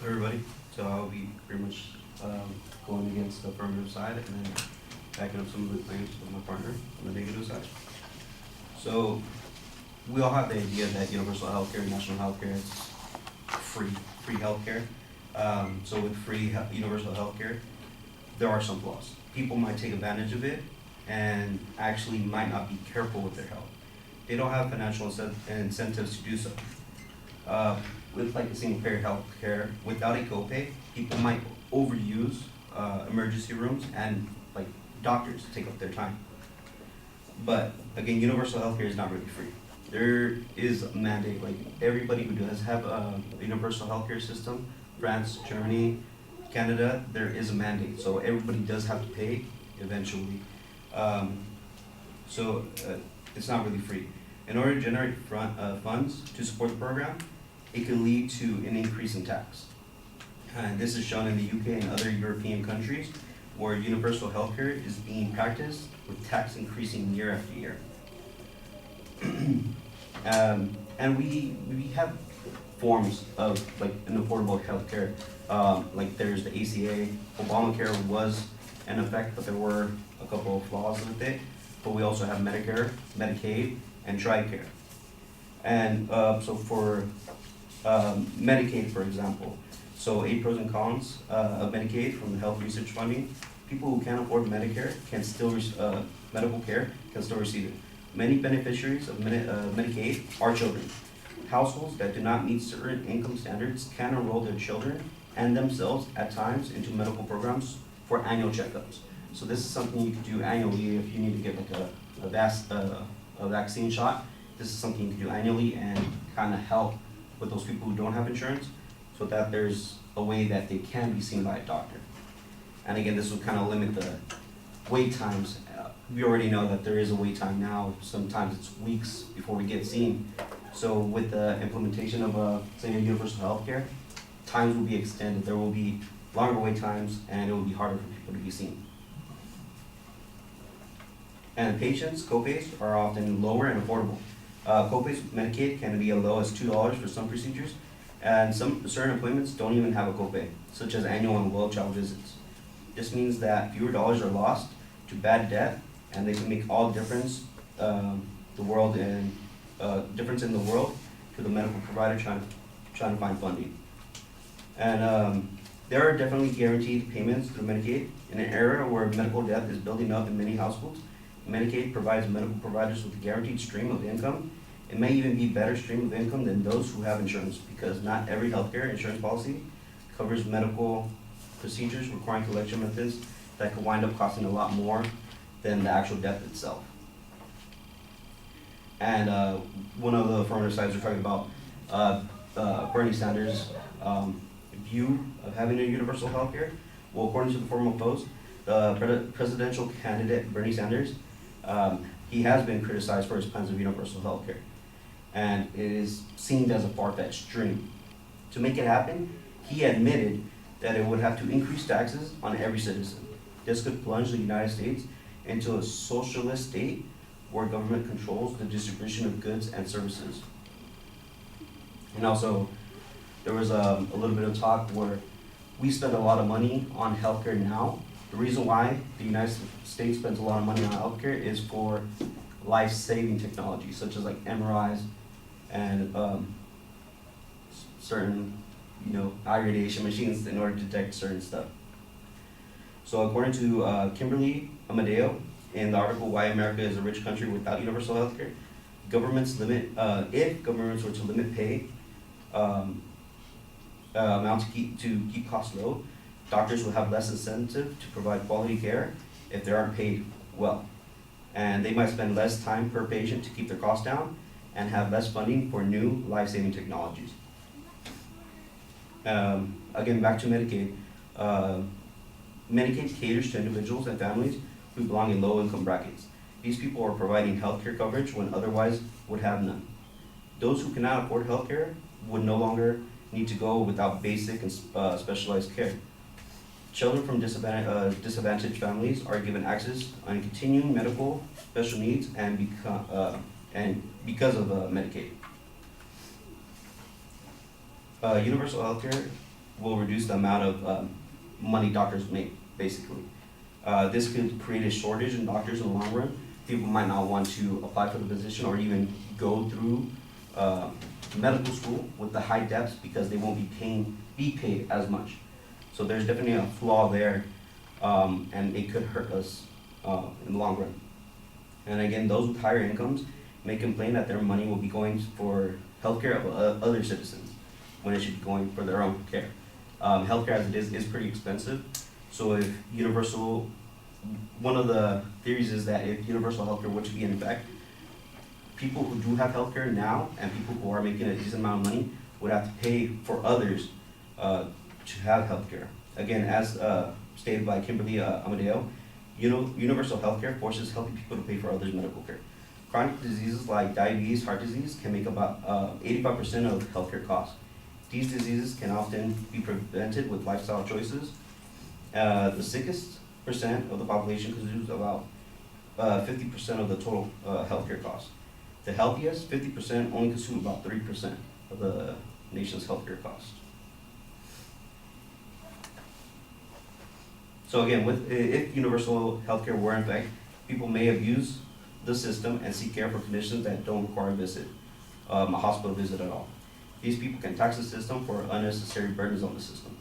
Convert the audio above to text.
everybody. So I'll be pretty much going against the affirmative side and then backing up some of the claims of my partner on the negative side. So we all have the idea that universal healthcare, national healthcare is free healthcare. So with universal healthcare, there are some flaws. People might take advantage of it and actually might not be careful with their health. They don't have financial incentives to do so. With like a single payer health care, without a copay, people might overuse emergency rooms and like doctors take up their time. But again, universal healthcare is not really free. There is a mandate, like everybody who does have a universal healthcare system, France, Germany, Canada, there is a mandate. So everybody does have to pay eventually. So it's not really free. In order to generate funds to support the program, it can lead to an increase in tax. And this is shown in the UK and other European countries where universal healthcare is being practiced with tax increasing year after year. And we have forms of like an affordable healthcare. Like there's the ACA, Obamacare was in effect, but there were a couple of flaws with it. But we also have Medicare, Medicaid, and TRICARE. And so for Medicaid, for example, so 8 pros and cons of Medicaid from the health research funding. People who can't afford Medicare can still medical care can still receive it. Many beneficiaries of Medicaid are children. Households that do not meet certain income standards can enroll their children and themselves at times into medical programs for annual checkups. So this is something you could do annually if you need to get like a vaccine shot. This is something you can do annually and kind of help with those people who don't have insurance so that there's a way that they can be seen by a doctor. And again, this will kind of limit the wait times. We already know that there is a wait time now. Sometimes it's weeks before we get seen. So with the implementation of say a universal healthcare, times will be extended. There will be longer wait times and it will be harder for people to be seen. And patients' copays are often lower and affordable. Copays with Medicaid can be as low as $2 for some procedures, and some certain appointments don't even have a copay, such as annual and well-child visits. This means that fewer dollars are lost to bad debt, and they can make all difference difference in the world to the medical provider trying to find funding. And there are definitely guaranteed payments through Medicaid. In an era where medical debt is building up in many households, Medicaid provides medical providers with a guaranteed stream of income. It may even be better stream of income than those who have insurance, because not every healthcare insurance policy covers medical procedures requiring collection methods that could wind up costing a lot more than the actual death itself. And one of the affirmative sides we're talking about Bernie Sanders' view of having a universal healthcare. Well, according to the formal post, the presidential candidate Bernie Sanders, he has been criticized for his plans of universal healthcare, and it is seen as a far-fetched dream. To make it happen, he admitted that it would have to increase taxes on every citizen. This could plunge the United States into a socialist state where government controls the distribution of goods and services. And also, there was a little bit of talk where we spend a lot of money on healthcare now. The reason why the United States spends a lot of money on healthcare is for life-saving technology, such as like MRIs and certain, eye radiation machines in order to detect certain stuff. So according to Kimberly Amadeo in the article "Why America is a Rich Country Without Universal Healthcare," if governments were to limit pay amount to keep costs low, doctors will have less incentive to provide quality care if they aren't paid well. And they might spend less time per patient to keep their costs down and have less funding for new life-saving technologies. Again, back to Medicaid. Medicaid caters to individuals and families who belong in low-income brackets. These people are providing healthcare coverage when otherwise would have none. Those who cannot afford healthcare would no longer need to go without basic and specialized care. Children from disadvantaged families are given access on continuing medical special needs and because of Medicaid. Universal healthcare will reduce the amount of money doctors make, basically. This could create a shortage in doctors in the long run. People might not want to apply for the position or even go through medical school with the high depths because they won't be paid as much. So there's definitely a flaw there, and it could hurt us in the long run. And again, those with higher incomes may complain that their money will be going for healthcare of other citizens when it should be going for their own care. Healthcare as it is pretty expensive. So if universal, one of the theories is that if universal healthcare were to be in effect, people who do have healthcare now and people who are making a decent amount of money would have to pay for others to have healthcare. Again, as stated by Kimberly Amadeo, universal healthcare forces healthy people to pay for others' medical care. Chronic diseases like diabetes, heart disease can make about 85% of healthcare costs. These diseases can often be prevented with lifestyle choices. The sickest percent of the population consumes about 50% of the total healthcare costs. The healthiest, 50%, only consume about 3% of the nation's healthcare costs. So again, if universal healthcare were in effect, people may abuse the system and seek care for conditions that don't require a hospital visit at all. These people can tax the system for unnecessary burdens on the system.